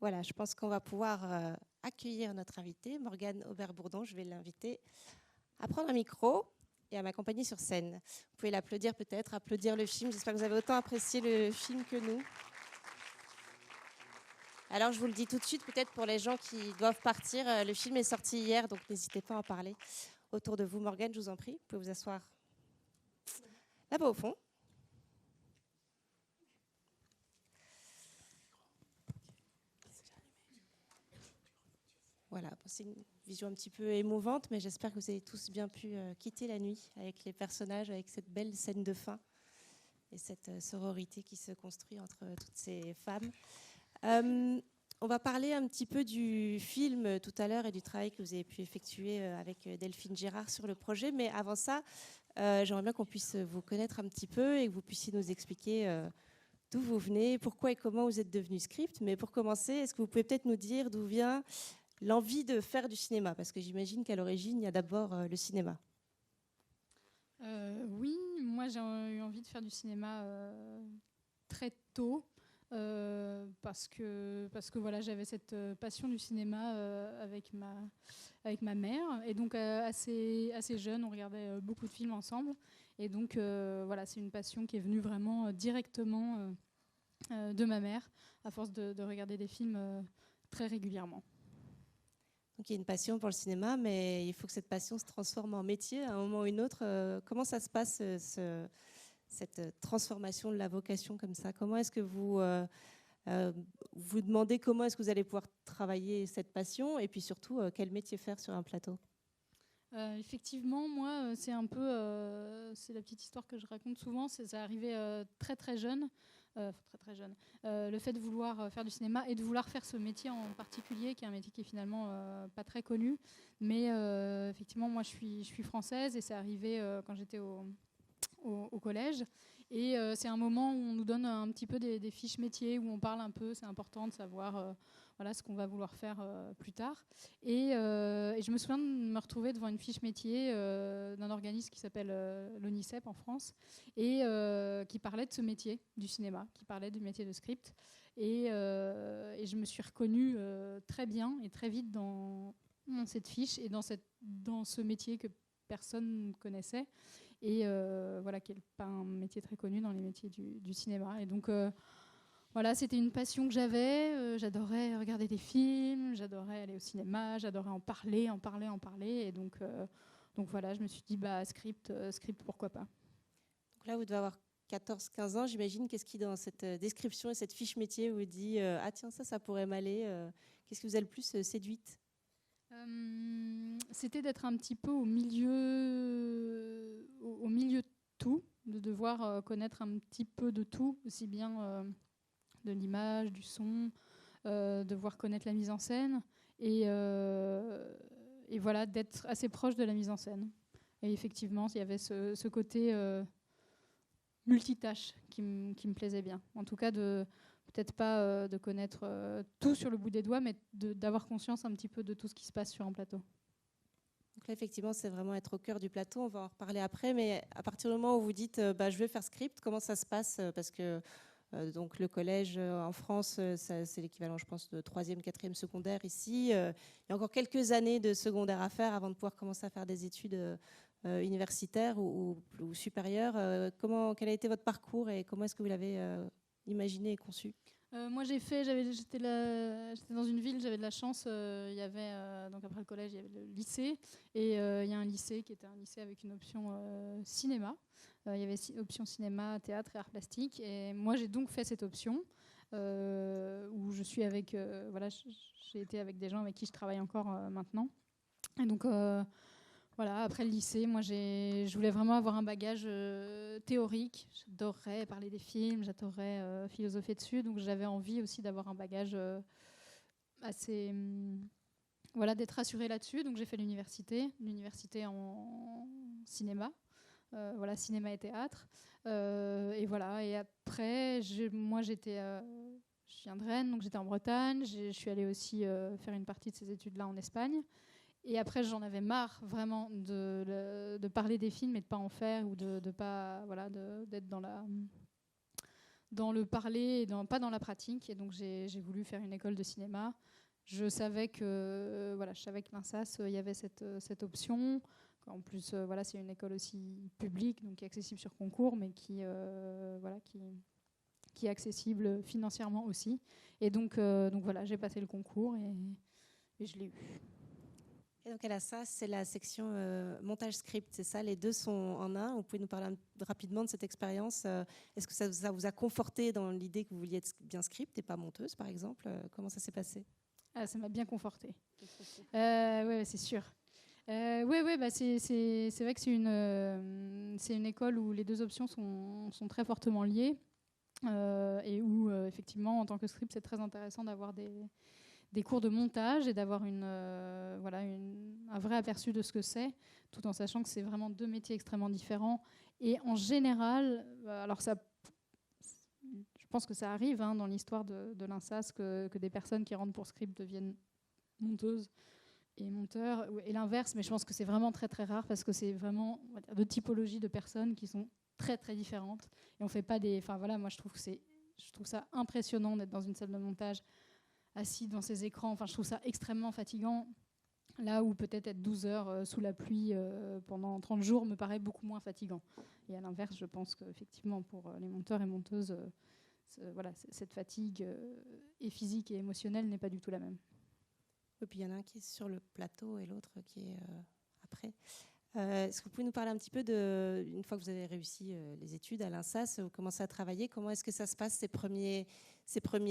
Voilà, je pense qu'on va pouvoir accueillir notre invitée, Morgane Aubert-Bourdon. Je vais l'inviter à prendre un micro et à m'accompagner sur scène. Vous pouvez l'applaudir peut-être, applaudir le film. J'espère que vous avez autant apprécié le film que nous. Alors, je vous le dis tout de suite, peut-être pour les gens qui doivent partir, le film est sorti hier, donc n'hésitez pas à en parler autour de vous. Morgane, je vous en prie, vous pouvez vous asseoir là-bas au fond. Voilà, c'est une vision un petit peu émouvante, mais j'espère que vous avez tous bien pu quitter la nuit avec les personnages, avec cette belle scène de fin et cette sororité qui se construit entre toutes ces femmes. On va parler un petit peu du film tout à l'heure et du travail que vous avez pu effectuer avec Delphine Gérard sur le projet, mais avant ça, j'aimerais bien qu'on puisse vous connaître un petit peu et que vous puissiez nous expliquer d'où vous venez, pourquoi et comment vous êtes devenu script. Mais pour commencer, est-ce que vous pouvez peut-être nous dire d'où vient l'envie de faire du cinéma? Parce que j'imagine qu'à l'origine, il y a d'abord le cinéma. Oui, moi j'ai eu envie de faire du cinéma très tôt. Parce que voilà, j'avais cette passion du cinéma avec ma mère. Et donc assez jeune, on regardait beaucoup de films ensemble. Et donc voilà, c'est une passion qui est venue vraiment directement de ma mère, à force de regarder des films très régulièrement. Donc il y a une passion pour le cinéma, mais il faut que cette passion se transforme en métier à un moment ou une autre. Comment ça se passe, cette transformation de la vocation comme ça? Comment est-ce que vous vous demandez comment est-ce que vous allez pouvoir travailler cette passion et puis surtout quel métier faire sur un plateau? Effectivement, moi, c'est un peu, c'est la petite histoire que je raconte souvent. Ça arrivé très très jeune, très jeune. Le fait de vouloir faire du cinéma et de vouloir faire ce métier en particulier, qui est un métier qui est finalement pas très connu. Mais effectivement, moi, je suis française et c'est arrivé quand j'étais au collège. Et c'est un moment où on nous donne un petit peu des fiches métiers, où on parle un peu, c'est important de savoir voilà, ce qu'on va vouloir faire plus tard. Et je me souviens de me retrouver devant une fiche métier d'un organisme qui s'appelle l'ONICEP en France, et qui parlait de ce métier du cinéma, qui parlait du métier de script. Et je me suis reconnue très bien et très vite dans cette fiche et dans ce métier que personne ne connaissait. Et voilà, qui n'est pas un métier très connu dans les métiers du cinéma. Et donc voilà, c'était une passion que j'avais. J'adorais regarder des films, j'adorais aller au cinéma, j'adorais en parler. Et donc voilà, je me suis dit, script, pourquoi pas. Donc là, vous devez avoir 14-15 ans, j'imagine. Qu'est-ce qui, dans cette description et cette fiche métier, vous dit ah tiens, ça pourrait m'aller? Qu'est-ce qui vous a le plus séduite? C'était d'être un petit peu au milieu de tout, de devoir connaître un petit peu de tout, aussi bien de l'image, du son, devoir connaître la mise en scène et voilà, d'être assez proche de la mise en scène. Et effectivement, il y avait ce côté multitâche qui me plaisait bien. En tout cas, peut-être pas de connaître tout sur le bout des doigts, mais d'avoir conscience un petit peu de tout ce qui se passe sur un plateau. Donc là, effectivement, c'est vraiment être au cœur du plateau. On va en reparler après. Mais à partir du moment où vous dites je vais faire script, comment ça se passe? Parce que donc le collège en France, c'est l'équivalent, je pense, de 3e, 4e secondaire ici. Il y a encore quelques années de secondaire à faire avant de pouvoir commencer à faire des études universitaires ou supérieures. Quel a été votre parcours et comment est-ce que vous l'avez imaginé et conçu? Moi, j'étais dans une ville, j'avais de la chance. Il y avait donc après le collège, il y avait le lycée, et il y a un lycée qui était un lycée avec une option cinéma. Il y avait option cinéma, théâtre et arts plastiques. Et moi, j'ai donc fait cette option où je suis avec, voilà, j'ai été avec des gens avec qui je travaille encore maintenant. Et donc voilà, après le lycée, moi je voulais vraiment avoir un bagage théorique. J'adorais parler des films, j'adorais philosopher dessus, donc j'avais envie aussi d'avoir un bagage assez, voilà, d'être rassurée là-dessus. Donc j'ai fait l'université en cinéma, voilà, cinéma et théâtre, et voilà. Et après, moi j'étais, je viens de Rennes, donc j'étais en Bretagne. Je suis allée aussi faire une partie de ces études-là en Espagne. Et après, j'en avais marre vraiment de parler des films et de pas en faire, ou de pas, voilà, d'être dans le parler, et pas dans la pratique. Et donc j'ai voulu faire une école de cinéma. Je savais que l'INSAS, il y avait cette option. En plus, c'est une école aussi publique, donc qui est accessible sur concours, mais qui est accessible financièrement aussi. Et donc voilà, j'ai passé le concours et je l'ai eu. Et donc à la SAS, c'est la section montage script, c'est ça? Les deux sont en un. Vous pouvez nous parler rapidement de cette expérience? Est-ce que ça vous a conforté dans l'idée que vous vouliez être bien script et pas monteuse, par exemple? Comment ça s'est passé? Ça m'a bien conforté. Oui, c'est sûr. C'est vrai que c'est une école où les deux options sont très fortement liées et où effectivement, en tant que script, c'est très intéressant d'avoir des cours de montage et d'avoir un vrai aperçu de ce que c'est, tout en sachant que c'est vraiment deux métiers extrêmement différents. Et en général, je pense que ça arrive dans l'histoire de l'INSAS que des personnes qui rentrent pour script deviennent monteuses et monteurs, et l'inverse, mais je pense que c'est vraiment très très rare parce que c'est vraiment deux typologies de personnes qui sont très très différentes. Et on fait pas moi je trouve ça impressionnant d'être dans une salle de montage assis dans ces écrans. Enfin, je trouve ça extrêmement fatigant. Là où peut-être être 12 heures sous la pluie pendant 30 jours me paraît beaucoup moins fatigant. Et à l'inverse, je pense qu'effectivement, pour les monteurs et monteuses, cette fatigue et physique et émotionnelle n'est pas du tout la même. Et puis il y en a un qui est sur le plateau et l'autre qui est après. Est-ce que vous pouvez nous parler un petit peu une fois que vous avez réussi les études à l'INSAS, vous commencez à travailler, comment est-ce que ça se passe ces premiers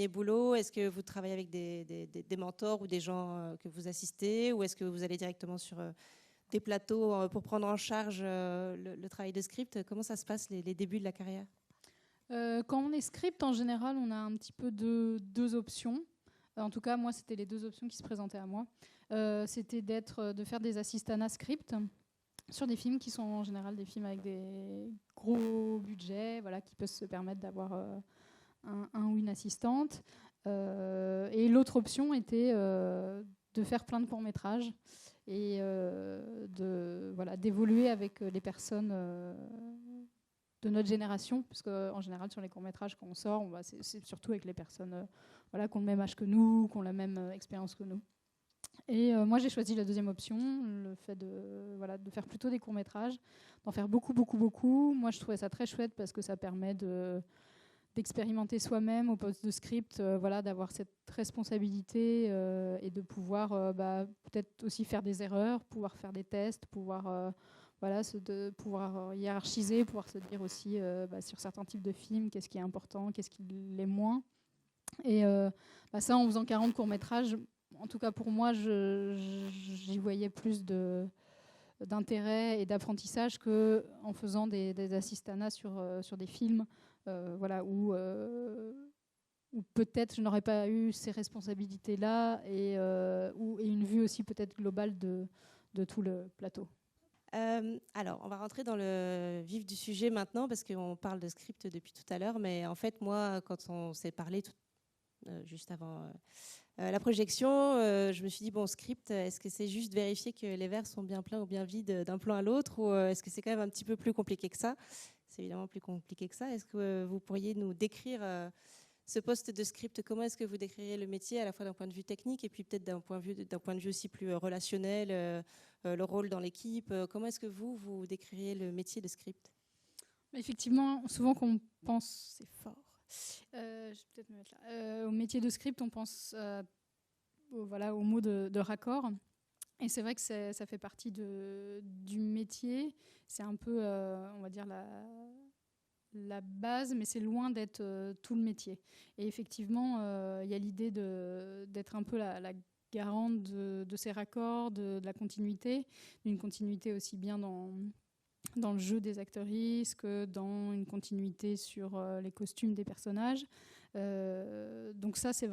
boulots? Est-ce que vous travaillez avec des mentors ou des gens que vous assistez, ou est-ce que vous allez directement sur des plateaux pour prendre en charge le travail de script? Comment ça se passe les débuts de la carrière? Quand on est script, en général, on a un petit peu deux options. En tout cas, moi, c'était les deux options qui se présentaient à moi. C'était de faire des assistanats script sur des films qui sont en général des films avec des gros budgets, qui peuvent se permettre d'avoir un ou une assistante. Et l'autre option était de faire plein de courts-métrages et d'évoluer avec les personnes de notre génération, parce qu'en général, sur les courts-métrages, quand on sort, c'est surtout avec les personnes qui ont le même âge que nous, qui ont la même expérience que nous. Et moi, j'ai choisi la deuxième option, le fait de faire plutôt des courts-métrages, d'en faire beaucoup, beaucoup, beaucoup. Moi, je trouvais ça très chouette parce que ça permet d'expérimenter soi-même au poste de script, d'avoir cette responsabilité et de pouvoir peut-être aussi faire des erreurs, pouvoir faire des tests, pouvoir hiérarchiser, pouvoir se dire aussi sur certains types de films, qu'est-ce qui est important, qu'est-ce qui l'est moins. Et ça, en faisant 40 courts-métrages, en tout cas pour moi, j'y voyais plus d'intérêt et d'apprentissage qu'en faisant des assistanats sur des films où peut-être je n'aurais pas eu ces responsabilités-là et une vue aussi peut-être globale de tout le plateau. Alors, on va rentrer dans le vif du sujet maintenant parce qu'on parle de script depuis tout à l'heure, mais en fait, moi, quand on s'est parlé juste avant la projection, je me suis dit, script, est-ce que c'est juste vérifier que les verres sont bien pleins ou bien vides d'un plan à l'autre, ou est-ce que c'est quand même un petit peu plus compliqué que ça? C'est évidemment plus compliqué que ça. Est-ce que vous pourriez nous décrire ce poste de script? Comment est-ce que vous décririez le métier, à la fois d'un point de vue technique et puis peut-être d'un point de vue aussi plus relationnel, le rôle dans l'équipe? Comment est-ce que vous décririez le métier de script? Effectivement, souvent qu'on pense, c'est fort. Je vais peut-être me mettre là. Au métier de script, on pense au mot de raccord. Et c'est vrai que ça fait partie du métier. C'est un peu, on va dire, la base, mais c'est loin d'être tout le métier. Et effectivement, il y a l'idée d'être un peu la garante de ces raccords, de la continuité, d'une continuité aussi bien dans le jeu des actrices que dans une continuité sur les costumes des personnages. Donc ça, c'est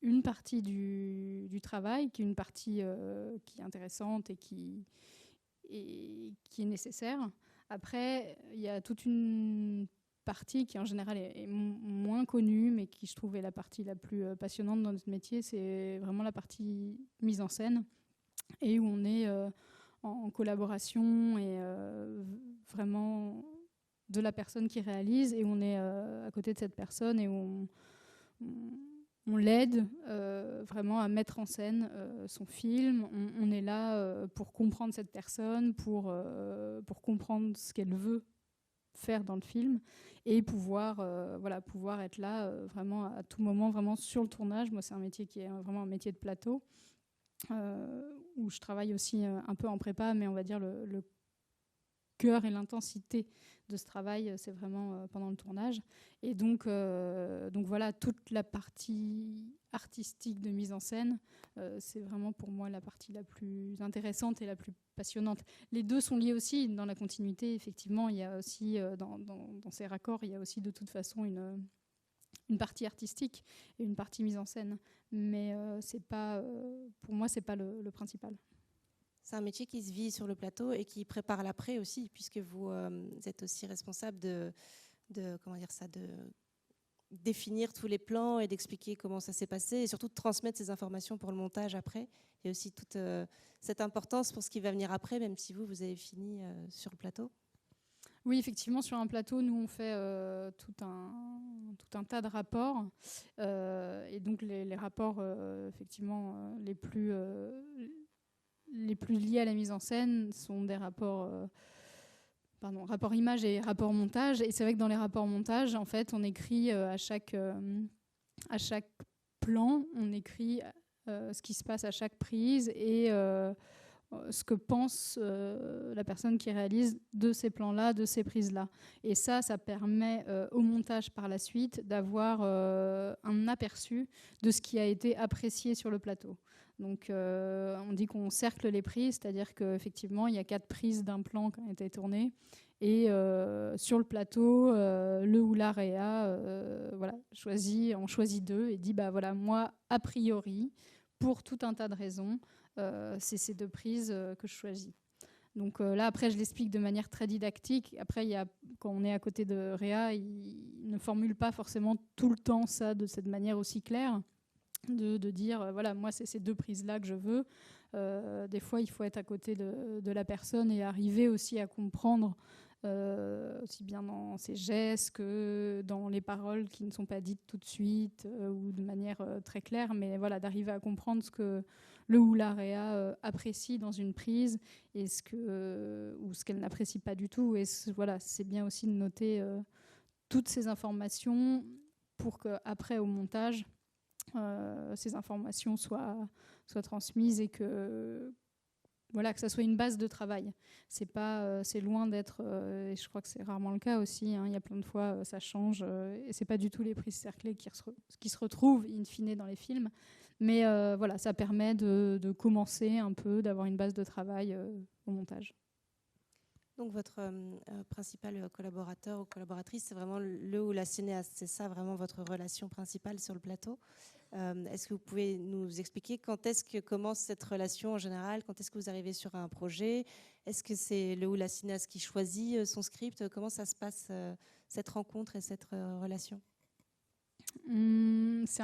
une partie du travail, qui est une partie qui est intéressante et qui est nécessaire. Après, il y a toute une partie qui en général est moins connue, mais qui je trouve est la partie la plus passionnante dans notre métier, c'est vraiment la partie mise en scène, et où on est en collaboration et vraiment de la personne qui réalise, et on est à côté de cette personne et on l'aide vraiment à mettre en scène son film. On est là pour comprendre cette personne, pour comprendre ce qu'elle veut faire dans le film, et pouvoir être là vraiment à tout moment, vraiment sur le tournage. Moi, c'est un métier qui est vraiment un métier de plateau, où je travaille aussi un peu en prépa, mais on va dire le cœur et l'intensité de ce travail, c'est vraiment pendant le tournage. Et donc voilà, toute la partie artistique de mise en scène, c'est vraiment pour moi la partie la plus intéressante et la plus passionnante. Les deux sont liés aussi dans la continuité. Effectivement, il y a aussi dans ces raccords, il y a aussi de toute façon une partie artistique et une partie mise en scène. Mais c'est pas, pour moi, c'est pas le principal. C'est un métier qui se vit sur le plateau et qui prépare l'après aussi, puisque vous êtes aussi responsable de définir tous les plans et d'expliquer comment ça s'est passé, et surtout de transmettre ces informations pour le montage après. Il y a aussi toute cette importance pour ce qui va venir après, même si vous avez fini sur le plateau. Oui, effectivement, sur un plateau, nous, on fait tout un tas de rapports. Et donc, les rapports, effectivement, les plus liés à la mise en scène sont des rapports image et rapports montage. Et c'est vrai que dans les rapports montage, en fait, on écrit à chaque plan, on écrit ce qui se passe à chaque prise et ce que pense la personne qui réalise de ces plans-là, de ces prises-là. Et ça permet au montage par la suite d'avoir un aperçu de ce qui a été apprécié sur le plateau. Donc on dit qu'on cercle les prises, c'est-à-dire qu'effectivement il y a 4 prises d'un plan qui ont été tournées, et sur le plateau, le ou la réa on choisit 2 et dit voilà, moi a priori, pour tout un tas de raisons, c'est ces 2 prises que je choisis. Donc là, après, je l'explique de manière très didactique. Après, quand on est à côté de réa, il ne formule pas forcément tout le temps ça de cette manière aussi claire, de dire voilà, moi c'est ces 2 prises là que je veux. Des fois il faut être à côté de la personne et arriver aussi à comprendre aussi bien dans ses gestes que dans les paroles qui ne sont pas dites tout de suite ou de manière très claire, mais voilà, d'arriver à comprendre ce que le ou la réa apprécie dans une prise et ce qu'elle n'apprécie pas du tout. Et voilà, c'est bien aussi de noter toutes ces informations pour qu'après au montage ces informations soient transmises et que ça soit une base de travail. C'est loin d'être, et je crois que c'est rarement le cas aussi, il y a plein de fois ça change, et c'est pas du tout les prises cerclées qui se retrouvent in fine dans les films, mais ça permet de commencer un peu, d'avoir une base de travail au montage. Donc votre principal collaborateur ou collaboratrice, c'est vraiment le ou la cinéaste, c'est ça vraiment votre relation principale sur le plateau. Est-ce que vous pouvez nous expliquer quand est-ce que commence cette relation en général? Quand est-ce que vous arrivez sur un projet? Est-ce que c'est le ou la cinéaste qui choisit son script? Comment ça se passe, cette rencontre et cette relation? C'est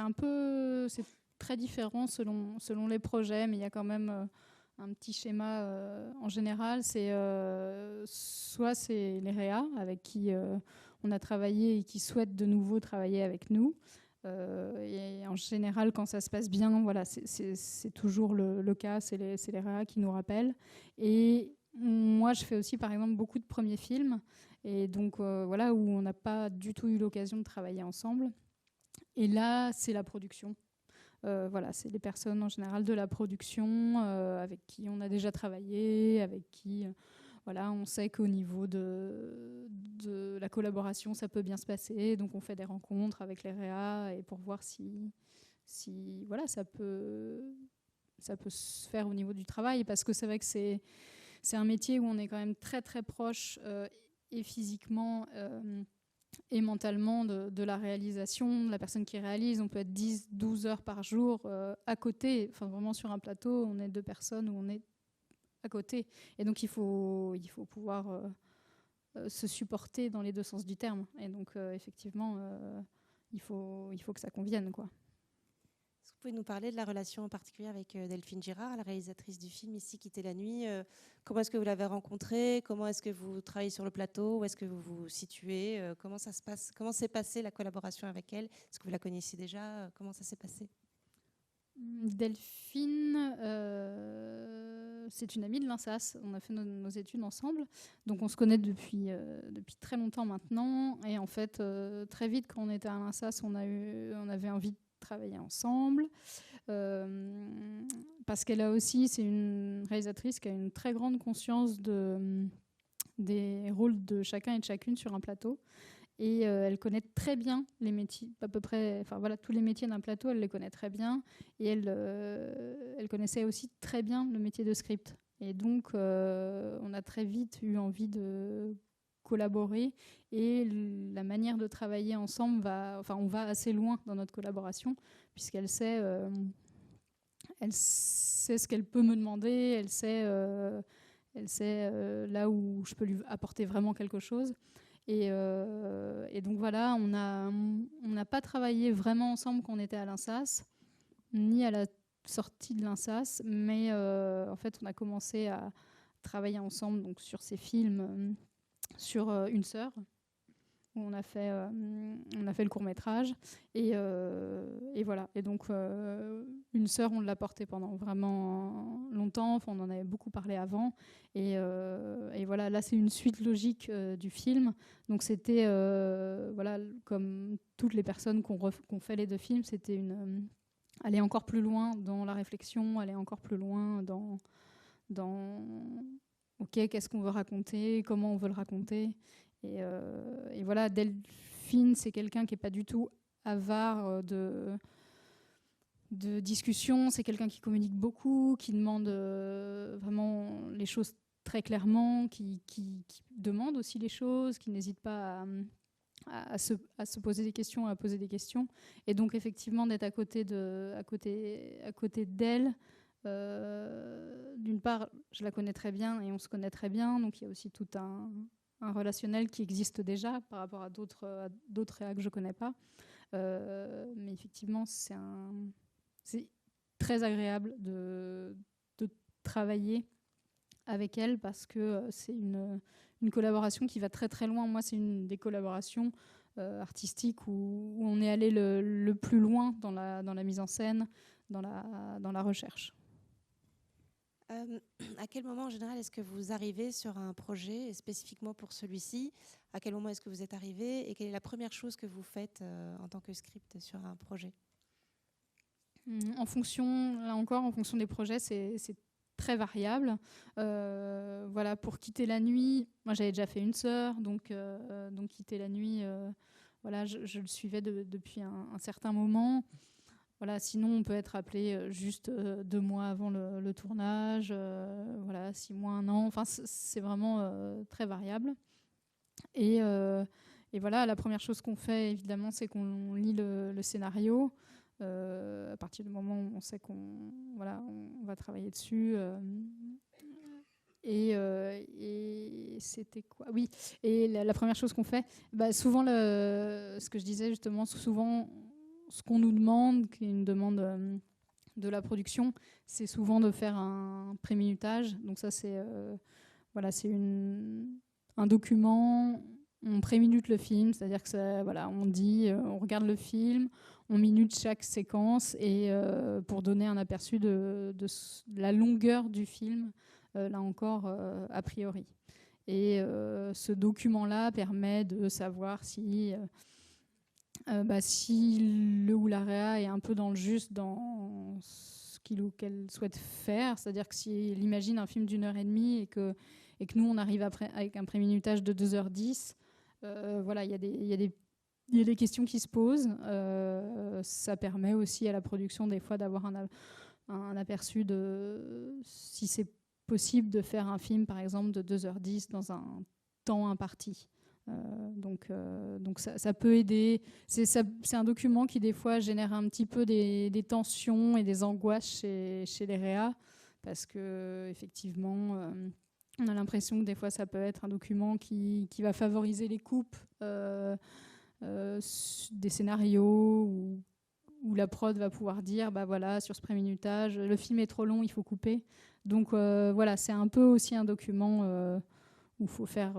très différent selon les projets, mais il y a quand même un petit schéma en général. Soit c'est les réa avec qui on a travaillé et qui souhaitent de nouveau travailler avec nous. Et en général, quand ça se passe bien, voilà, c'est toujours le cas, c'est les réa qui nous rappellent. Et moi, je fais aussi, par exemple, beaucoup de premiers films, et donc où on n'a pas du tout eu l'occasion de travailler ensemble. Et là, c'est la production. C'est les personnes en général de la production avec qui on a déjà travaillé, avec qui on sait qu'au niveau de la collaboration, ça peut bien se passer. Donc on fait des rencontres avec les réa et pour voir si ça peut se faire au niveau du travail. Parce que c'est vrai que c'est un métier où on est quand même très très proche et physiquement et mentalement de la réalisation, de la personne qui réalise. On peut être 10-12 heures par jour à côté, enfin vraiment sur un plateau, on est 2 personnes où on est à côté. Et donc il faut pouvoir se supporter dans les 2 sens du terme. Et donc effectivement, il faut que ça convienne, quoi. Est-ce que Vous pouvez nous parler de la relation en particulier avec Delphine Girard, la réalisatrice du film Ici quitter la nuit. Comment est-ce que vous l'avez rencontrée? Comment est-ce que vous travaillez sur le plateau? Où est-ce que vous vous situez? Comment ça se passe? Comment s'est passée la collaboration avec elle? Est-ce que vous la connaissiez déjà? Comment ça s'est passé? Delphine, c'est une amie de l'INSAS. On a fait nos études ensemble. Donc on se connaît depuis très longtemps maintenant. Et en fait, très vite, quand on était à l'INSAS, on avait envie de travailler ensemble. Parce qu'elle a aussi, c'est une réalisatrice qui a une très grande conscience des rôles de chacun et de chacune sur un plateau. Et elle connaît très bien les métiers, à peu près, enfin voilà, tous les métiers d'un plateau, elle les connaît très bien. Et elle connaissait aussi très bien le métier de script. Et donc, on a très vite eu envie de collaborer. Et la manière de travailler ensemble on va assez loin dans notre collaboration, puisqu'elle sait, ce qu'elle peut me demander, elle sait là où je peux lui apporter vraiment quelque chose. Et donc voilà, on n'a pas travaillé vraiment ensemble quand on était à l'INSAS, ni à la sortie de l'INSAS, mais en fait on a commencé à travailler ensemble donc, sur ces films, sur Une sœur, où on a fait le court-métrage. Et voilà. Et donc Une sœur, on l'a porté pendant vraiment longtemps, enfin, on en avait beaucoup parlé avant. Et voilà, là c'est une suite logique du film. Donc c'était, voilà, comme toutes les personnes qu'on fait les deux films, c'était aller encore plus loin dans la réflexion, aller encore plus loin dans ok, qu'est-ce qu'on veut raconter, comment on veut le raconter. Et voilà, Delphine, c'est quelqu'un qui n'est pas du tout avare de discussion. C'est quelqu'un qui communique beaucoup, qui demande vraiment les choses très clairement, qui demande aussi les choses, qui n'hésite pas à se poser des questions, à poser des questions. Et donc effectivement, d'être à côté d'elle, d'une part, je la connais très bien et on se connaît très bien, donc il y a aussi tout un relationnel qui existe déjà par rapport à d'autres réas que je ne connais pas. Mais effectivement, c'est très agréable de travailler avec elle parce que c'est une collaboration qui va très très loin. Moi, c'est une des collaborations artistiques où on est allé le plus loin dans la mise en scène, dans la recherche. À quel moment, en général, est-ce que vous arrivez sur un projet, et spécifiquement pour celui-ci? À quel moment est-ce que vous êtes arrivé? Et quelle est la première chose que vous faites en tant que script sur un projet? En fonction des projets, c'est très variable. Voilà, pour Quitter la nuit, moi j'avais déjà fait Une sœur, donc Quitter la nuit, voilà, je le suivais depuis un certain moment. Voilà, sinon, on peut être appelé juste 2 mois avant le tournage, voilà, 6 mois, 1 an. Enfin, c'est vraiment très variable. Et voilà, la première chose qu'on fait, évidemment, c'est qu'on lit le scénario. À partir du moment où on sait qu'on va travailler dessus. Et c'était quoi? Oui, et la première chose qu'on fait, souvent, ce que je disais justement, souvent, ce qu'on nous demande, qui est une demande de la production, c'est souvent de faire un pré-minutage. Donc ça, c'est un document, on pré-minute le film, c'est-à-dire que on regarde le film, on minute chaque séquence et pour donner un aperçu de la longueur du film, là encore, a priori. Et ce document-là permet de savoir si le ou la réa est un peu dans le juste dans ce qu'il ou qu'elle souhaite faire. C'est-à-dire que si elle imagine un film d'1h30 et que nous, on arrive après avec un pré-minutage de 2h10, voilà, il y a des questions qui se posent. Ça permet aussi à la production, des fois, d'avoir un aperçu de si c'est possible de faire un film, par exemple, de 2h10 dans un temps imparti. Donc ça peut aider. C'est un document qui, des fois, génère un petit peu des tensions et des angoisses chez les réas, parce qu'effectivement, on a l'impression que des fois, ça peut être un document qui va favoriser les coupes des scénarios où la prod va pouvoir dire bah voilà, sur ce préminutage, le film est trop long, il faut couper. Donc voilà, c'est un peu aussi un document où il faut faire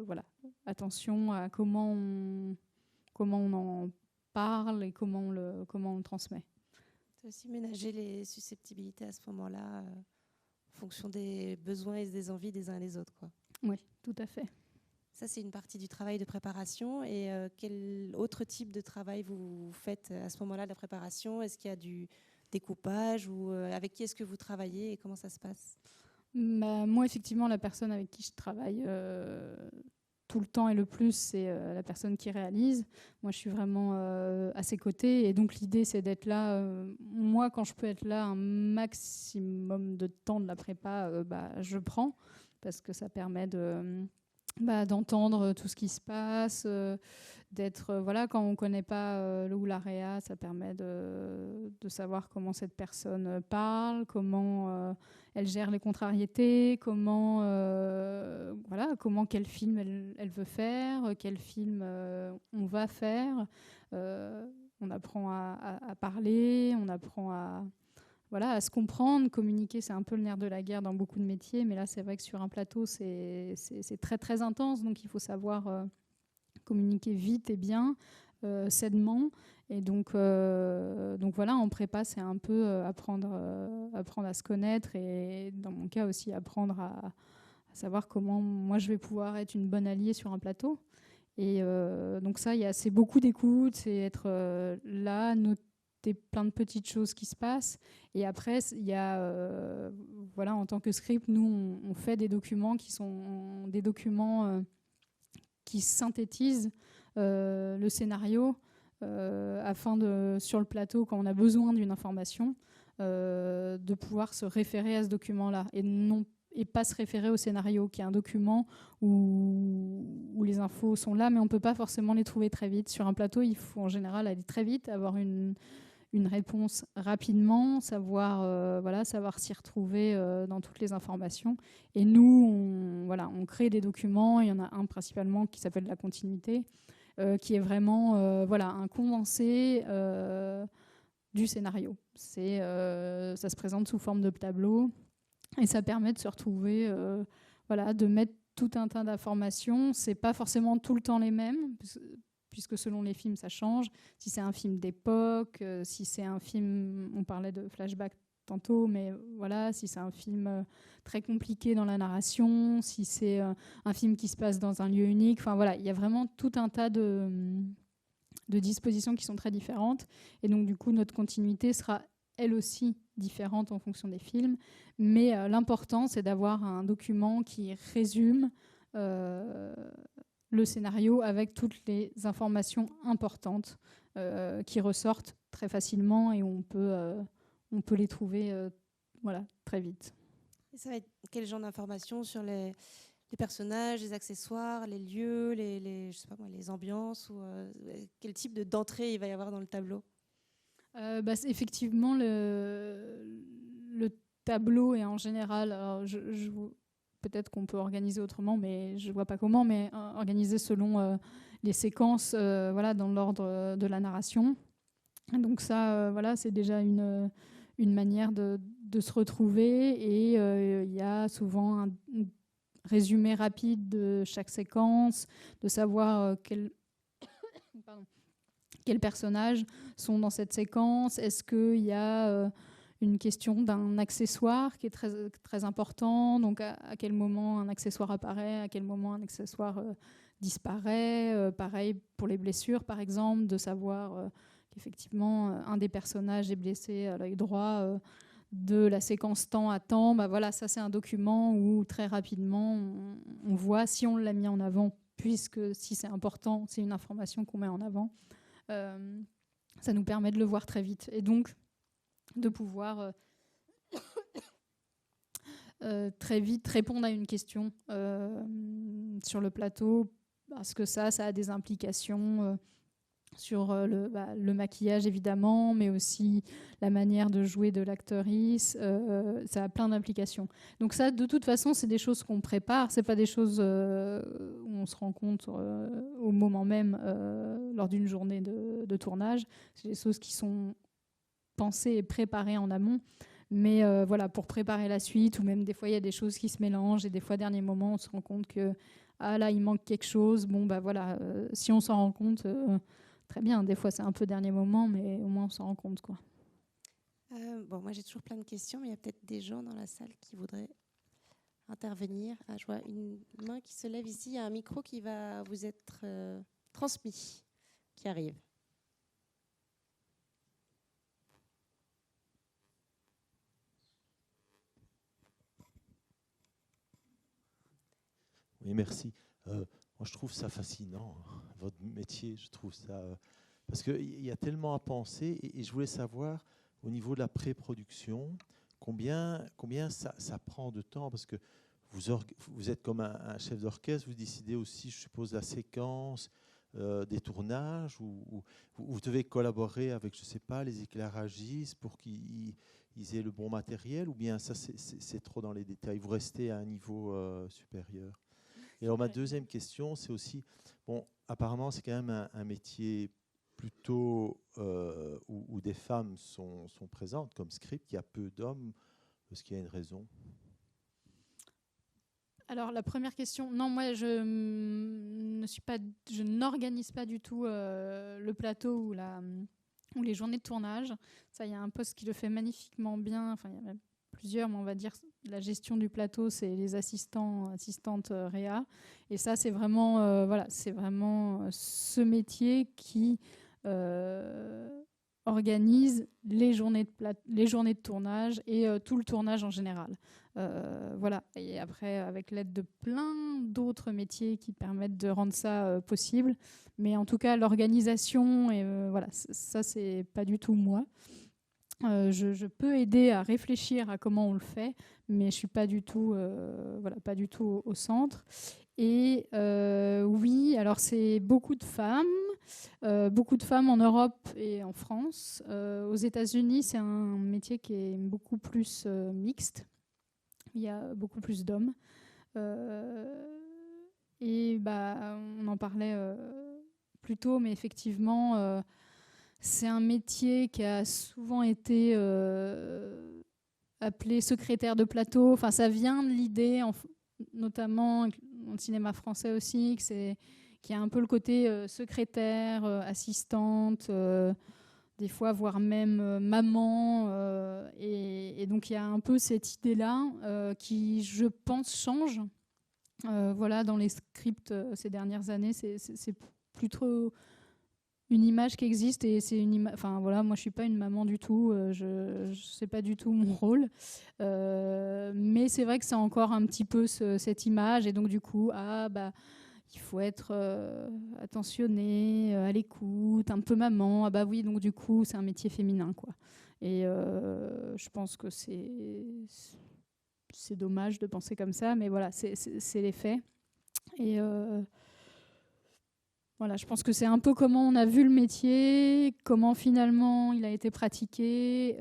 voilà, attention à comment on en parle et comment on le transmet. Tu as aussi ménagé les susceptibilité à ce moment-là, en fonction des besoins et des envies des uns et des autres, quoi. Oui, tout à fait. Ça, c'est une partie du travail de préparation. Et quel autre type de travail vous faites à ce moment-là de la préparation? Est-ce qu'il y a du découpage ou avec qui est-ce que vous travaillez et comment ça se passe? Bah, moi, effectivement, la personne avec qui je travaille tout le temps et le plus, c'est la personne qui réalise. Moi, je suis vraiment à ses côtés. Et donc, l'idée, c'est d'être là. Moi, quand je peux être là un maximum de temps de la prépa, je prends. Parce que ça permet d'entendre tout ce qui se passe, d'être voilà, quand on ne connaît pas le ou la réa, ça permet de savoir comment cette personne parle, comment elle gère les contrariétés, comment quel film elle veut faire, quel film on va faire. On apprend à parler, on apprend à se comprendre. Communiquer, c'est un peu le nerf de la guerre dans beaucoup de métiers, mais là, c'est vrai que sur un plateau, c'est très, très intense, donc il faut savoir communiquer vite et bien, sainement. Et donc voilà, en prépa, c'est un peu apprendre à se connaître et, dans mon cas aussi, apprendre à savoir comment moi, je vais pouvoir être une bonne alliée sur un plateau. Et donc ça, c'est beaucoup d'écoute, c'est être là, noter plein de petites choses qui se passent. Et après, il y a, en tant que script, nous, on fait des documents qui sont des documents qui synthétisent le scénario afin sur le plateau, quand on a besoin d'une information, de pouvoir se référer à ce document-là et pas se référer au scénario, qui est un document où les infos sont là, mais on ne peut pas forcément les trouver très vite. Sur un plateau, il faut en général aller très vite, avoir une réponse rapidement, savoir s'y retrouver dans toutes les informations. Et nous, on crée des documents. Il y en a un principalement qui s'appelle la continuité, qui est vraiment un condensé du scénario. Ça se présente sous forme de tableau et ça permet de se retrouver, de mettre tout un tas d'informations. C'est pas forcément tout le temps les mêmes, puisque selon les films, ça change. Si c'est un film d'époque, si c'est un film, on parlait de flashback tantôt, mais voilà, si c'est un film très compliqué dans la narration, si c'est un film qui se passe dans un lieu unique, enfin voilà, il y a vraiment tout un tas de dispositions qui sont très différentes. Et donc, du coup, notre continuité sera elle aussi différente en fonction des films. Mais l'important, c'est d'avoir un document qui résume le scénario avec toutes les informations importantes qui ressortent très facilement et on peut les trouver très vite. Et ça va être quel genre d'informations sur les personnages, les accessoires, les lieux, je sais pas moi, les ambiances ou quel type d'entrée il va y avoir dans le tableau? Effectivement, le tableau est en général, alors peut-être qu'on peut organiser autrement, mais je ne vois pas comment, mais organiser selon les séquences dans l'ordre de la narration. Donc ça, c'est déjà une manière de se retrouver et il y a souvent un résumé rapide de chaque séquence, de savoir quels personnages sont dans cette séquence. Est-ce qu'il y a une question d'un accessoire qui est très, très important, donc à quel moment un accessoire apparaît, à quel moment un accessoire disparaît. Pareil pour les blessures, par exemple, de savoir qu'effectivement un des personnages est blessé à l'œil droit de la séquence temps à temps. Ça c'est un document où très rapidement on voit si on l'a mis en avant, puisque si c'est important, c'est une information qu'on met en avant. Ça nous permet de le voir très vite et donc de pouvoir très vite répondre à une question sur le plateau, parce que ça a des implications sur le maquillage évidemment, mais aussi la manière de jouer de l'actrice. Ça a plein d'implications. Donc ça, de toute façon, c'est des choses qu'on prépare. C'est pas des choses où on se rend compte au moment même lors d'une journée de tournage. C'est des choses qui sont pensées et préparées en amont. Mais voilà, pour préparer la suite, ou même des fois il y a des choses qui se mélangent et des fois, dernier moment, on se rend compte que là, il manque quelque chose. Bon, bah voilà, si on s'en rend compte, très bien. Des fois, c'est un peu dernier moment, mais au moins, on s'en rend compte, quoi. Bon, moi, j'ai toujours plein de questions, mais il y a peut-être des gens dans la salle qui voudraient intervenir. Ah, je vois une main qui se lève ici. Il y a un micro qui va vous être transmis, qui arrive. Oui, merci. Moi, je trouve ça fascinant, votre métier. Je trouve ça parce qu'il y a tellement à penser, et je voulais savoir au niveau de la pré-production combien ça prend de temps, parce que vous êtes comme un chef d'orchestre, vous décidez aussi, je suppose, la séquence des tournages, ou vous devez collaborer avec, je sais pas, les éclairagistes pour qu'ils aient le bon matériel, ou bien ça c'est trop dans les détails, vous restez à un niveau supérieur. Et alors ma deuxième question, c'est aussi, bon, apparemment c'est quand même un métier plutôt où des femmes sont présentes comme script, il y a peu d'hommes, est-ce qu'il y a une raison? Alors la première question, non, moi je n'organise pas du tout le plateau ou les journées de tournage. Ça, il y a un poste qui le fait magnifiquement bien. Enfin, il y a même plusieurs, mais on va dire la gestion du plateau, c'est les assistantes réa. Et ça, c'est vraiment c'est vraiment ce métier qui organise les journées de tournage et tout le tournage en général. Voilà. Et après, avec l'aide de plein d'autres métiers qui permettent de rendre ça possible. Mais en tout cas, l'organisation, et voilà, ça, c'est pas du tout moi. Je peux aider à réfléchir à comment on le fait, mais je suis pas du tout, pas du tout au centre. Et oui, alors c'est beaucoup de femmes en Europe et en France. Aux États-Unis, c'est un métier qui est beaucoup plus mixte. Il y a beaucoup plus d'hommes. Et on en parlait plus tôt, mais effectivement, c'est un métier qui a souvent été appelé secrétaire de plateau. Enfin, ça vient de l'idée, notamment dans le cinéma français aussi, qu'il y a un peu le côté secrétaire, assistante, des fois voire même maman. Et donc il y a un peu cette idée-là qui, je pense, change. Voilà, dans les scripts ces dernières années, c'est plus trop une image qui existe, et c'est enfin voilà, moi je suis pas une maman du tout, je sais pas du tout mon rôle, mais c'est vrai que c'est encore un petit peu cette image, et donc du coup il faut être attentionné, à l'écoute, un peu maman, ah bah oui, donc du coup c'est un métier féminin, quoi. Et je pense que c'est dommage de penser comme ça, mais voilà, c'est les faits. Et voilà, je pense que c'est un peu comment on a vu le métier, comment finalement il a été pratiqué,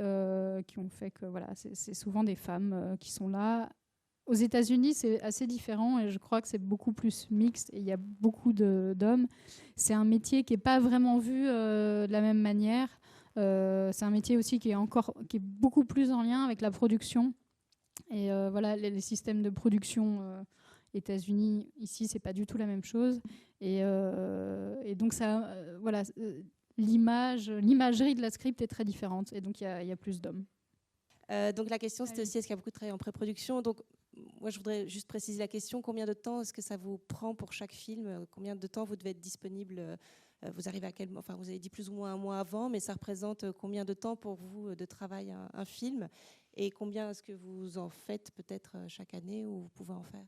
qui ont fait que voilà, c'est souvent des femmes qui sont là. Aux États-Unis, c'est assez différent, et je crois que c'est beaucoup plus mixte, et il y a beaucoup d'hommes. C'est un métier qui n'est pas vraiment vu de la même manière. C'est un métier aussi qui est beaucoup plus en lien avec la production. Et voilà, les systèmes de production États-Unis, ici, c'est pas du tout la même chose. Et donc ça, voilà, l'imagerie de la script est très différente, et donc il y a plus d'hommes. Donc la question, c'était aussi, est-ce qu'il y a beaucoup de travail en pré-production? Donc moi, je voudrais juste préciser la question, combien de temps est-ce que ça vous prend pour chaque film? Combien de temps vous devez être disponible? Vous arrivez à quel... Enfin, vous avez dit plus ou moins un mois avant, mais ça représente combien de temps pour vous de travail un film? Et combien est-ce que vous en faites peut-être chaque année, ou vous pouvez en faire?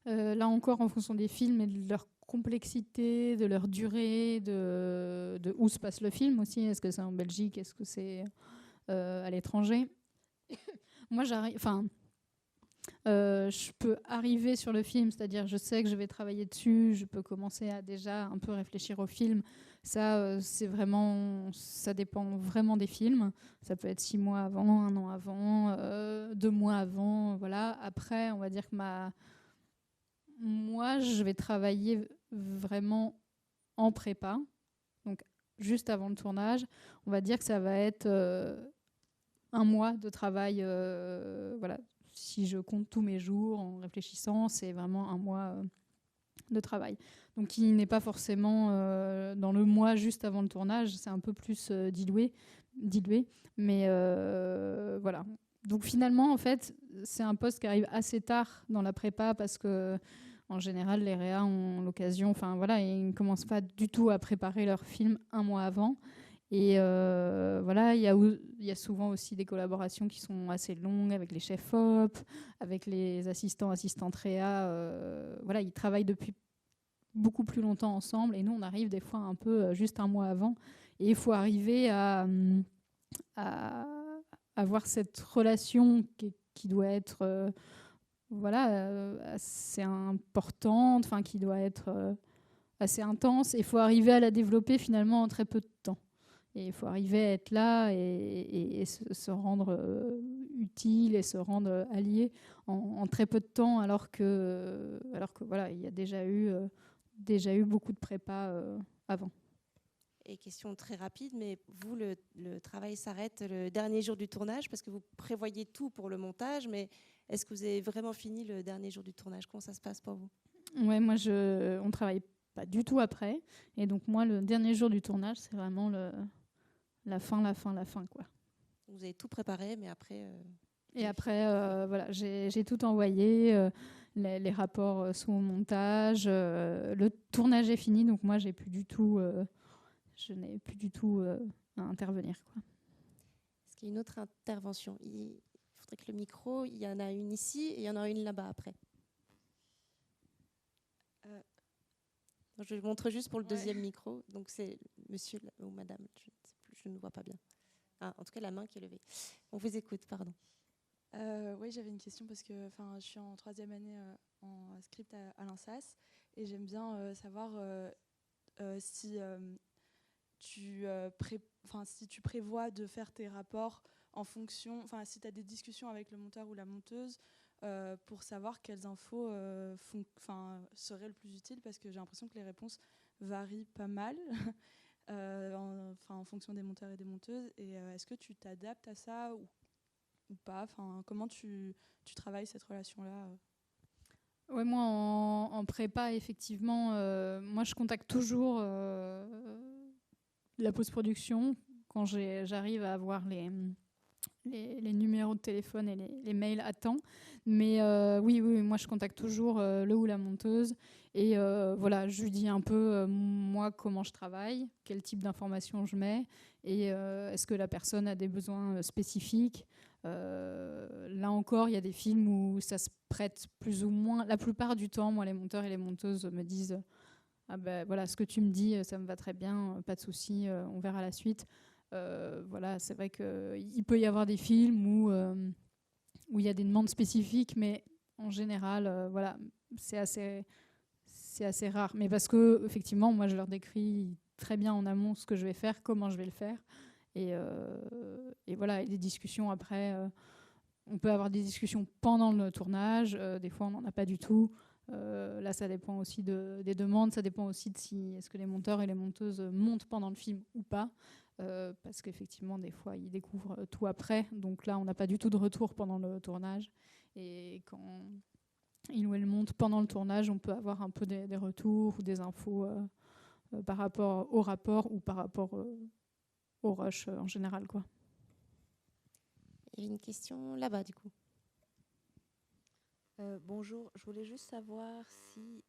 Là encore, en fonction des films et de leur complexité, de leur durée, de où se passe le film aussi. Est-ce que c'est en Belgique? Est-ce que c'est à l'étranger? Moi, Je peux arriver sur le film, c'est-à-dire je sais que je vais travailler dessus, je peux commencer à déjà un peu réfléchir au film. Ça, ça dépend vraiment des films. Ça peut être 6 mois avant, 1 an avant, 2 mois avant, voilà. Après, on va dire que moi, je vais travailler vraiment en prépa, donc juste avant le tournage. On va dire que ça va être 1 mois de travail, voilà. Si je compte tous mes jours en réfléchissant, c'est vraiment 1 mois de travail. Donc, qui n'est pas forcément dans le mois juste avant le tournage, c'est un peu plus dilué. Mais voilà. Donc, finalement, en fait, c'est un poste qui arrive assez tard dans la prépa parce que, en général, les réas ont l'occasion, enfin voilà, ils ne commencent pas du tout à préparer leur film 1 mois avant. Et voilà, il y a souvent aussi des collaborations qui sont assez longues avec les chefs op, avec les assistantes réa. Voilà, ils travaillent depuis beaucoup plus longtemps ensemble et nous, on arrive des fois un peu juste 1 mois avant. Et il faut arriver à avoir cette relation qui doit être assez importante, enfin qui doit être assez intense. Il faut arriver à la développer finalement en très peu de temps. Et il faut arriver à être là et se rendre utile et se rendre allié en très peu de temps, alors que voilà, il y a déjà eu beaucoup de prépa avant. Et question très rapide, mais vous, le travail s'arrête le dernier jour du tournage parce que vous prévoyez tout pour le montage, mais est-ce que vous avez vraiment fini le dernier jour du tournage? Comment ça se passe pour vous? Ouais, moi, on travaille pas du tout après. Et donc, moi, le dernier jour du tournage, c'est vraiment la fin, quoi. Vous avez tout préparé, mais après... Et après, voilà, j'ai tout envoyé. Les rapports sont au montage. Le tournage est fini, donc moi, je n'ai plus du tout à intervenir, quoi. Est-ce qu'il y a une autre intervention? Il faudrait que le micro, il y en a une ici et il y en aura une là-bas après. Je le montre juste pour le deuxième micro. Donc c'est monsieur ou madame, je ne sais plus, je ne vois pas bien. Ah, en tout cas, la main qui est levée. On vous écoute, pardon. Oui, j'avais une question parce que je suis en 3e année en script à l'INSAS et j'aime bien savoir si si tu prévois de faire tes rapports en fonction, si tu as des discussions avec le monteur ou la monteuse pour savoir quelles infos seraient le plus utiles, parce que j'ai l'impression que les réponses varient pas mal en fonction des monteurs et des monteuses. Et est-ce que tu t'adaptes à ça ou pas? Comment tu travailles cette relation-là? Ouais, moi, en prépa, effectivement, moi, je contacte toujours la post-production quand j'arrive à avoir les numéros de téléphone et les mails à temps. Mais oui, moi, je contacte toujours le ou la monteuse. Et voilà, je lui dis un peu, moi, comment je travaille, quel type d'informations je mets, et est-ce que la personne a des besoins spécifiques. Là encore, il y a des films où ça se prête plus ou moins. La plupart du temps, moi, les monteurs et les monteuses me disent « Ah ben voilà, ce que tu me dis, ça me va très bien, pas de souci, on verra la suite ». Voilà, c'est vrai qu'il peut y avoir des films où il y a des demandes spécifiques, mais en général, voilà, c'est assez rare. Mais parce que, effectivement, moi, je leur décris très bien en amont ce que je vais faire, comment je vais le faire. Et voilà, et les discussions après, on peut avoir des discussions pendant le tournage, des fois on n'en a pas du tout. Là, ça dépend aussi des demandes, ça dépend aussi de si est-ce que les monteurs et les monteuses montent pendant le film ou pas, parce qu'effectivement, des fois, ils découvrent tout après. Donc là, on n'a pas du tout de retour pendant le tournage. Et quand ils ou elles montent pendant le tournage, on peut avoir un peu des retours ou des infos par rapport au rapport ou par rapport au rush en général, quoi. Il y a une question là-bas, du coup. Bonjour, je voulais juste savoir si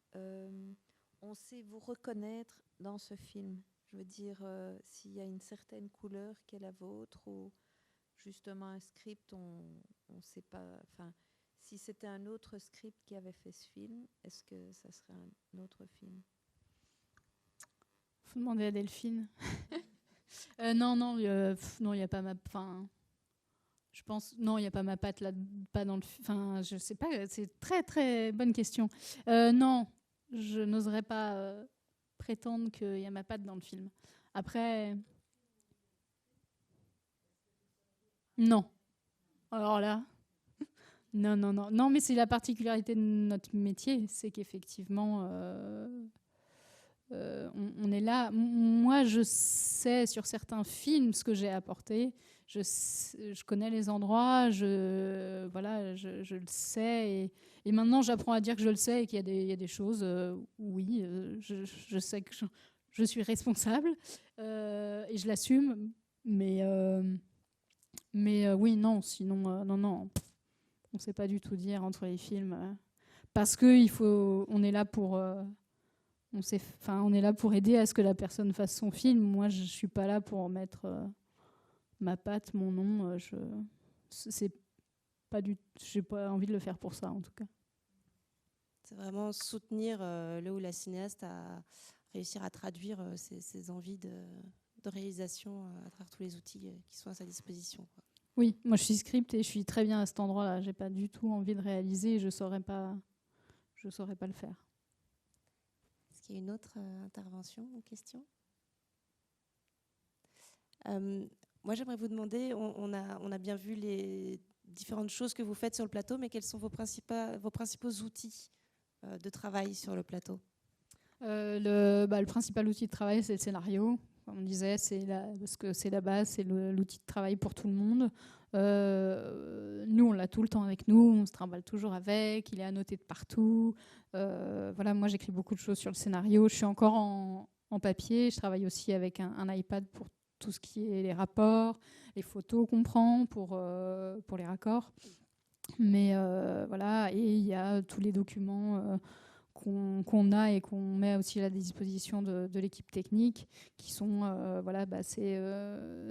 on sait vous reconnaître dans ce film. Je veux dire, s'il y a une certaine couleur qui est la vôtre, ou justement un script, on ne sait pas. Enfin, si c'était un autre script qui avait fait ce film, est-ce que ça serait un autre film? Faut demander à Delphine. Non, il n'y a pas ma. Enfin, Je pense, non, il n'y a pas ma patte là, pas dans le. Enfin, je sais pas, c'est très très bonne question. Non, je n'oserais pas prétendre qu'il y a ma patte dans le film. Après, non. Alors là, non, mais c'est la particularité de notre métier, c'est qu'effectivement, on est là. Moi, je sais sur certains films ce que j'ai apporté. Je connais les endroits, je le sais. Et maintenant, j'apprends à dire que je le sais et qu'il y a des choses, oui, je sais que je suis responsable et je l'assume. Mais oui, non, sinon, non. On ne sait pas du tout dire entre les films. Parce qu'on est là pour... on est là pour aider à ce que la personne fasse son film. Moi, je ne suis pas là pour mettre ma patte, mon nom. J'ai pas envie de le faire pour ça, en tout cas. C'est vraiment soutenir le ou la cinéaste à réussir à traduire ses envies de réalisation à travers tous les outils qui sont à sa disposition, quoi. Oui, moi je suis script et je suis très bien à cet endroit-là. J'ai pas du tout envie de réaliser et je saurais pas le faire. Est-ce qu'il y a une autre intervention ou question ? Moi, j'aimerais vous demander, on a bien vu les différentes choses que vous faites sur le plateau, mais quels sont vos principaux outils de travail sur le plateau ? Le principal outil de travail, c'est le scénario. Comme on disait, parce que c'est la base, c'est l'outil de travail pour tout le monde. Nous, on l'a tout le temps avec nous, on se trimballe toujours avec, il est annoté de partout. Moi, j'écris beaucoup de choses sur le scénario. Je suis encore en papier, je travaille aussi avec un iPad pour tout ce qui est les rapports, les photos qu'on prend pour les raccords. Mais et il y a tous les documents qu'on a et qu'on met aussi à la disposition de l'équipe technique, qui sont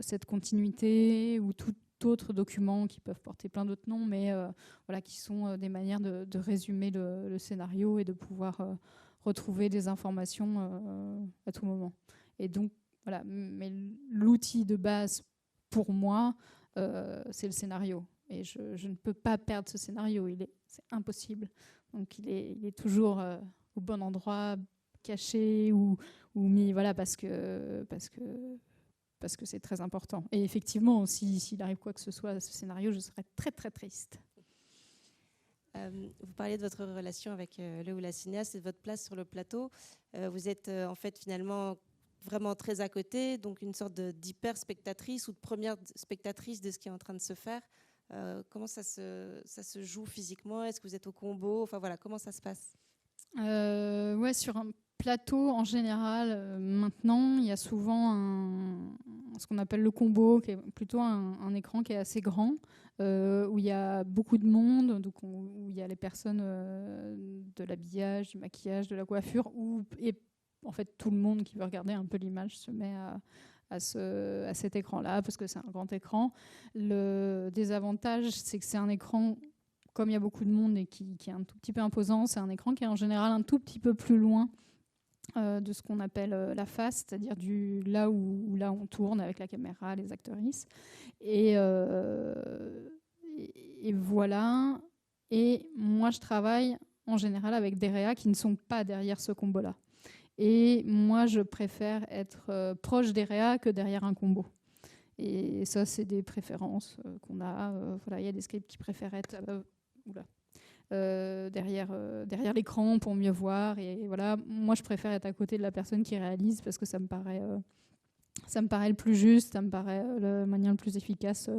cette continuité ou tout autre document qui peuvent porter plein d'autres noms, mais qui sont des manières de résumer le scénario et de pouvoir retrouver des informations à tout moment. Et donc, mais l'outil de base pour moi, c'est le scénario. Et je ne peux pas perdre ce scénario, c'est impossible. Donc il est toujours au bon endroit, caché ou mis, parce que c'est très important. Et effectivement, s'il arrive quoi que ce soit à ce scénario, je serais très très triste. Vous parliez de votre relation avec le ou la cinéaste et de votre place sur le plateau. Vous êtes en fait finalement vraiment très à côté, donc une sorte d'hyper spectatrice ou de première spectatrice de ce qui est en train de se faire. Comment ça se joue physiquement ? Est-ce que vous êtes au combo ? Enfin voilà, comment ça se passe ? Sur un plateau en général, maintenant, il y a souvent ce qu'on appelle le combo, qui est plutôt un écran qui est assez grand, où il y a beaucoup de monde, donc où il y a les personnes de l'habillage, du maquillage, de la coiffure, et en fait tout le monde qui veut regarder un peu l'image se met à cet écran-là, parce que c'est un grand écran. Le désavantage, c'est que c'est un écran, comme il y a beaucoup de monde et qui est un tout petit peu imposant, c'est un écran qui est en général un tout petit peu plus loin de ce qu'on appelle la face, c'est-à-dire là où on tourne avec la caméra, les actrices. Et voilà. Et moi, je travaille en général avec des réas qui ne sont pas derrière ce combo-là. Et moi, je préfère être proche des réas que derrière un combo. Et ça, c'est des préférences qu'on a. Il y a des scripts qui préfèrent être derrière l'écran pour mieux voir. Et voilà, moi, je préfère être à côté de la personne qui réalise parce que ça me paraît le plus juste, ça me paraît la manière la plus efficace.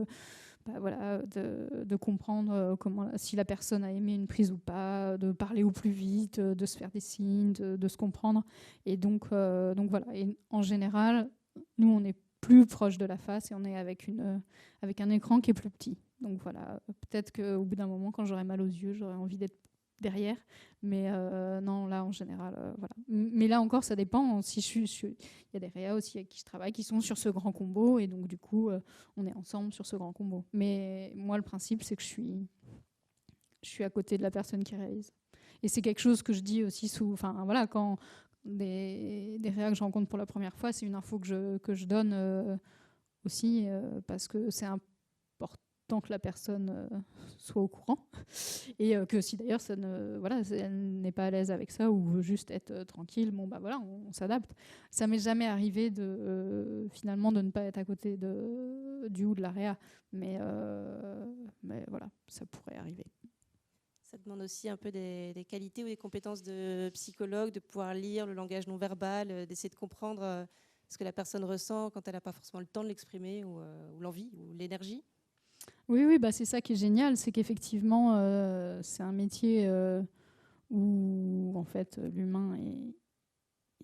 De comprendre si la personne a aimé une prise ou pas, de parler au plus vite, de se faire des signes, de se comprendre. Et donc voilà. Et en général, nous, on est plus proche de la face et on est avec un écran qui est plus petit. Donc voilà, peut-être qu'au bout d'un moment, quand j'aurai mal aux yeux, j'aurai envie d'être derrière. Mais non, là, en général, voilà. Mais là encore, ça dépend. Si il y a des réas aussi avec qui je travaille qui sont sur ce grand combo. Et donc, du coup, on est ensemble sur ce grand combo. Mais moi, le principe, c'est que je suis à côté de la personne qui réalise. Et c'est quelque chose que je dis aussi quand des réas que je rencontre pour la première fois, c'est une info que je donne aussi parce que c'est important. tant que la personne soit au courant. Et que si d'ailleurs elle n'est pas à l'aise avec ça ou veut juste être tranquille, bon bah voilà, on s'adapte. Ça m'est jamais arrivé finalement de ne pas être à côté du ou de la réa, mais voilà, ça pourrait arriver. Ça demande aussi un peu des qualités ou des compétences de psychologue, de pouvoir lire le langage non verbal, d'essayer de comprendre ce que la personne ressent quand elle n'a pas forcément le temps de l'exprimer ou l'envie ou l'énergie. Oui, bah c'est ça qui est génial, c'est qu'effectivement, c'est un métier où en fait l'humain est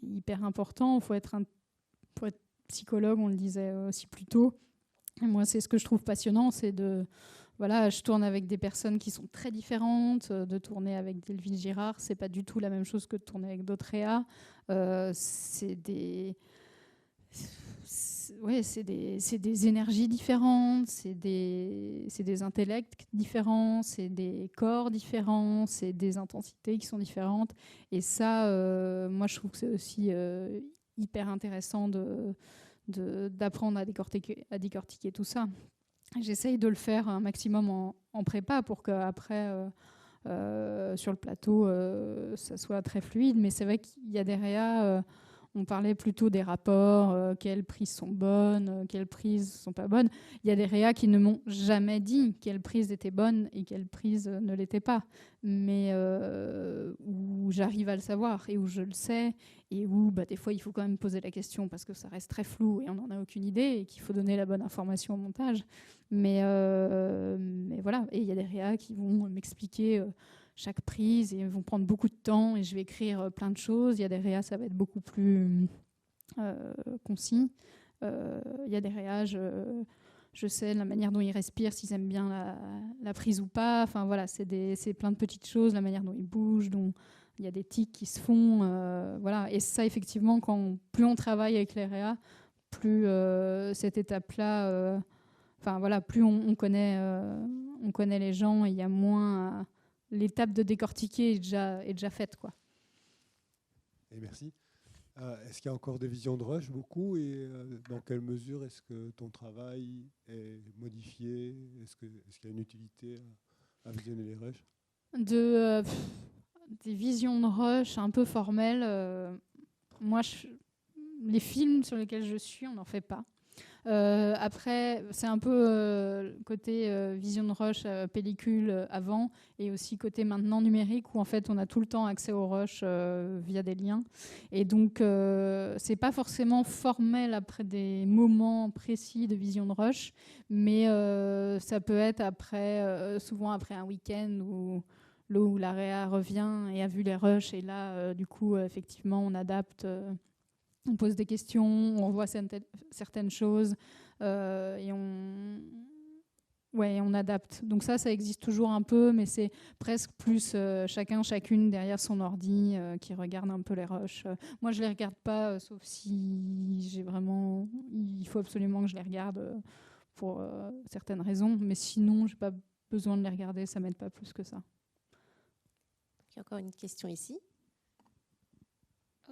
hyper important. Il faut être psychologue, on le disait aussi plus tôt. Et moi, c'est ce que je trouve passionnant, c'est je tourne avec des personnes qui sont très différentes. De tourner avec Delville Girard, c'est pas du tout la même chose que de tourner avec d'autres réas. C'est des énergies différentes, c'est des intellects différents, c'est des corps différents, c'est des intensités qui sont différentes. Et ça, moi, je trouve que c'est aussi hyper intéressant d'apprendre à décortiquer tout ça. J'essaye de le faire un maximum en prépa pour qu'après, sur le plateau, ça soit très fluide. Mais c'est vrai qu'il y a des réas, on parlait plutôt des rapports, quelles prises sont bonnes, quelles prises sont pas bonnes. Il y a des réas qui ne m'ont jamais dit quelles prises étaient bonnes et quelles prises ne l'étaient pas. Mais où j'arrive à le savoir et où je le sais et où des fois il faut quand même poser la question parce que ça reste très flou et on n'en a aucune idée et qu'il faut donner la bonne information au montage. Mais voilà, et il y a des réas qui vont m'expliquer chaque prise et vont prendre beaucoup de temps et je vais écrire plein de choses. Il y a des réas, ça va être beaucoup plus concis. Il y a des réas, je sais la manière dont ils respirent, s'ils aiment bien la prise ou pas. Enfin voilà, c'est plein de petites choses, la manière dont ils bougent, dont il y a des tics qui se font. Voilà. Et ça, effectivement, plus on travaille avec les réas, plus cette étape-là, plus on connaît les gens et il y a moins... l'étape de décortiquer est déjà faite, quoi. Et merci. Est-ce qu'il y a encore des visions de rush, beaucoup, et dans quelle mesure est-ce que ton travail est modifié? Est-ce qu'il y a une utilité à visionner les rushs? Des visions de rush un peu formelles, moi, les films sur lesquels je suis, on n'en fait pas. Après, c'est un peu côté vision de rush, pellicule avant, et aussi côté maintenant numérique où en fait on a tout le temps accès au rush via des liens. Et donc c'est pas forcément formel après des moments précis de vision de rush, mais ça peut être souvent après un week-end où la réa revient et a vu les rushs et là du coup effectivement on adapte. On pose des questions, on voit certaines choses et on adapte. Donc ça existe toujours un peu, mais c'est presque plus chacune derrière son ordi qui regarde un peu les rushs. Moi, je les regarde pas, sauf si j'ai vraiment... Il faut absolument que je les regarde pour certaines raisons, mais sinon, j'ai pas besoin de les regarder, ça m'aide pas plus que ça. Il y a encore une question ici.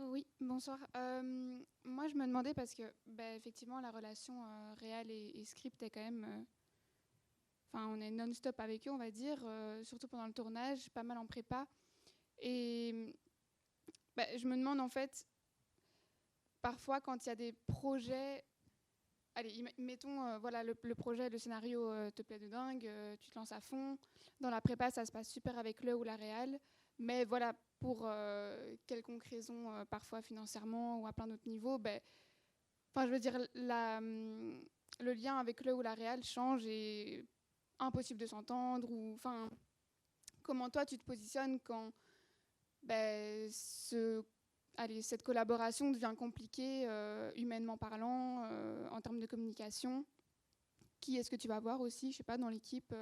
Oui, bonsoir. Moi, je me demandais parce que, effectivement, la relation réelle et script est quand même... on est non-stop avec eux, on va dire, surtout pendant le tournage, pas mal en prépa. Et je me demande, en fait, parfois, quand il y a des projets... Allez, mettons, le projet, le scénario te plaît de dingue, tu te lances à fond. Dans la prépa, ça se passe super avec le ou la réal. Mais voilà, pour quelconque raison, parfois financièrement ou à plein d'autres niveaux, je veux dire, le lien avec le ou la réal change et impossible de s'entendre. Comment toi tu te positionnes quand cette collaboration devient compliquée, humainement parlant, en termes de communication? Qui est-ce que tu vas voir aussi, je sais pas, dans l'équipe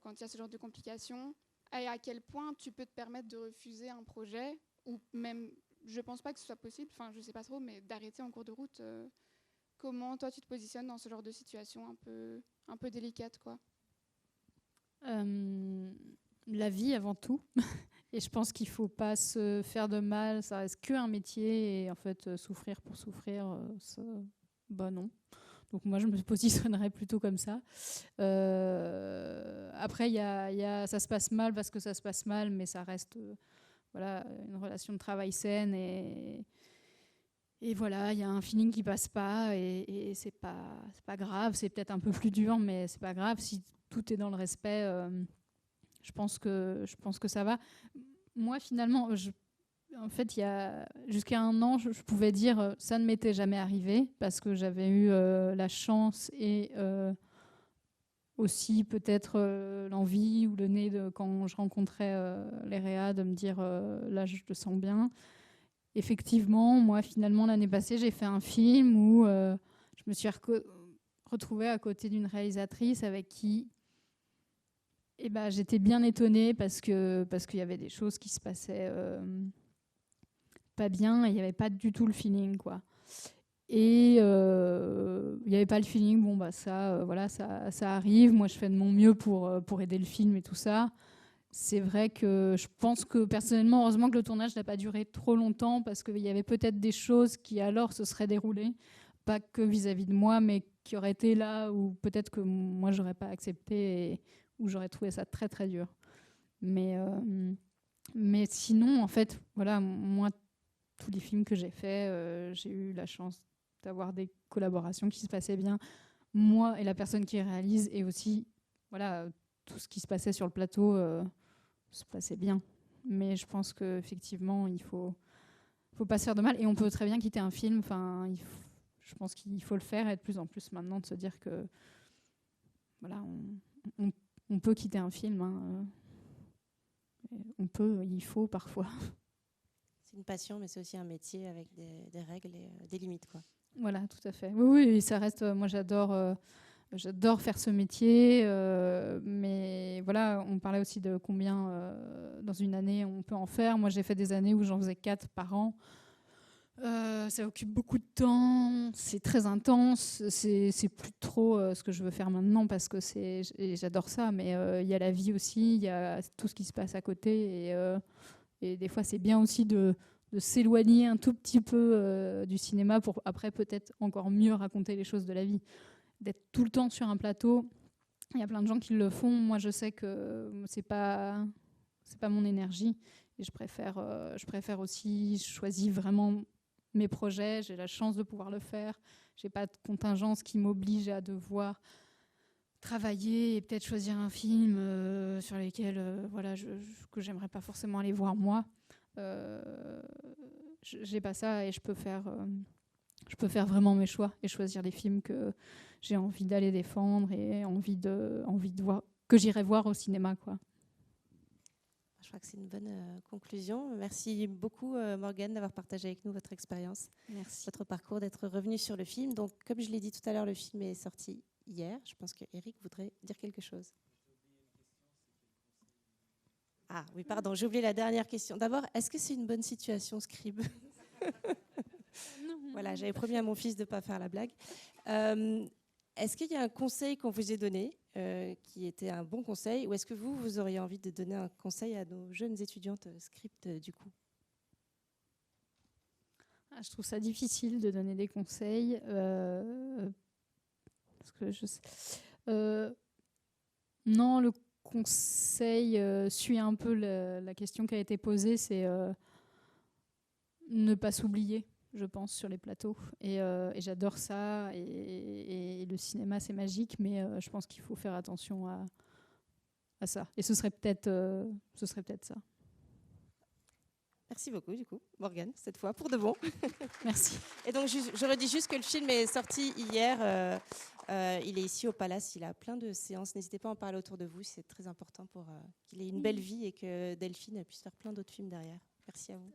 quand il y a ce genre de complications? Et à quel point tu peux te permettre de refuser un projet, ou même, je pense pas que ce soit possible, je sais pas trop, mais d'arrêter en cours de route. Comment toi tu te positionnes dans ce genre de situation un peu délicate, quoi? La vie avant tout. Et je pense qu'il faut pas se faire de mal, ça reste qu'un métier, et en fait souffrir pour souffrir, non. Donc moi, je me positionnerais plutôt comme ça. Après, ça se passe mal parce que ça se passe mal, mais ça reste voilà, une relation de travail saine. Et voilà, il y a un feeling qui passe pas et c'est pas grave. C'est peut-être un peu plus dur, mais c'est pas grave. Si tout est dans le respect, je pense que ça va. Moi, finalement, en fait, jusqu'à 1 an, je pouvais dire ça ne m'était jamais arrivé parce que j'avais eu la chance et aussi peut-être l'envie ou le nez quand je rencontrais les réas de me dire là, je te sens bien. Effectivement, moi, finalement, l'année passée, j'ai fait un film où je me suis retrouvée à côté d'une réalisatrice avec qui j'étais bien étonnée parce qu'il y avait des choses qui se passaient pas bien et il n'y avait pas du tout le feeling, quoi. Et il n'y avait pas le feeling, voilà, ça arrive. Moi, je fais de mon mieux pour aider le film et tout ça. C'est vrai que je pense que personnellement, heureusement que le tournage n'a pas duré trop longtemps parce qu'il y avait peut-être des choses qui alors se seraient déroulées, pas que vis-à-vis de moi, mais qui auraient été là où peut-être que moi j'aurais pas accepté et où j'aurais trouvé ça très très dur. Mais sinon, en fait, voilà, moi, tous les films que j'ai faits, j'ai eu la chance d'avoir des collaborations qui se passaient bien, moi et la personne qui réalise, et aussi, voilà, tout ce qui se passait sur le plateau se passait bien. Mais je pense qu'effectivement, il faut pas se faire de mal. Et on peut très bien quitter un film. Enfin, je pense qu'il faut le faire, et de plus en plus maintenant de se dire que voilà, on peut quitter un film. Hein. Il faut parfois. C'est une passion, mais c'est aussi un métier avec des règles et des limites, quoi. Voilà, tout à fait. Oui, ça reste. Moi, j'adore faire ce métier, mais voilà, on parlait aussi de combien dans une année on peut en faire. Moi, j'ai fait des années où j'en faisais 4 par an. Ça occupe beaucoup de temps, c'est très intense, c'est plus trop ce que je veux faire maintenant parce que j'adore ça, mais il y a la vie aussi, il y a tout ce qui se passe à côté et des fois c'est bien aussi de s'éloigner un tout petit peu du cinéma pour après peut-être encore mieux raconter les choses de la vie. D'être tout le temps sur un plateau, il y a plein de gens qui le font, moi je sais que c'est pas mon énergie et je préfère aussi choisir vraiment mes projets, j'ai la chance de pouvoir le faire, j'ai pas de contingence qui m'oblige à devoir travailler et peut-être choisir un film sur lesquels voilà, que j'aimerais pas forcément aller voir moi. J'ai pas ça et je peux faire vraiment mes choix et choisir les films que j'ai envie d'aller défendre et envie de voir, que j'irai voir au cinéma, quoi. Je crois que c'est une bonne conclusion. Merci beaucoup, Morgane, d'avoir partagé avec nous votre expérience, votre parcours, d'être revenue sur le film. Donc, comme je l'ai dit tout à l'heure, le film est sorti hier. Je pense que Eric voudrait dire quelque chose. Ah oui, pardon, j'ai oublié la dernière question. D'abord, est-ce que c'est une bonne situation, Scribe ? Voilà, j'avais promis à mon fils de ne pas faire la blague. Est-ce qu'il y a un conseil qu'on vous ait donné qui était un bon conseil, ou est-ce que vous auriez envie de donner un conseil à nos jeunes étudiantes script du coup ? Je trouve ça difficile de donner des conseils parce que non, le conseil suit un peu la question qui a été posée, c'est ne pas s'oublier, je pense, sur les plateaux. Et j'adore ça. Et le cinéma, c'est magique, mais je pense qu'il faut faire attention à ça. Et ce serait peut-être ça. Merci beaucoup, du coup, Morgane, cette fois, pour de bon. Merci. Et donc, je redis juste que le film est sorti hier. Il est ici au Palace. Il a plein de séances. N'hésitez pas à en parler autour de vous. C'est très important pour qu'il ait une belle vie et que Delphine puisse faire plein d'autres films derrière. Merci à vous.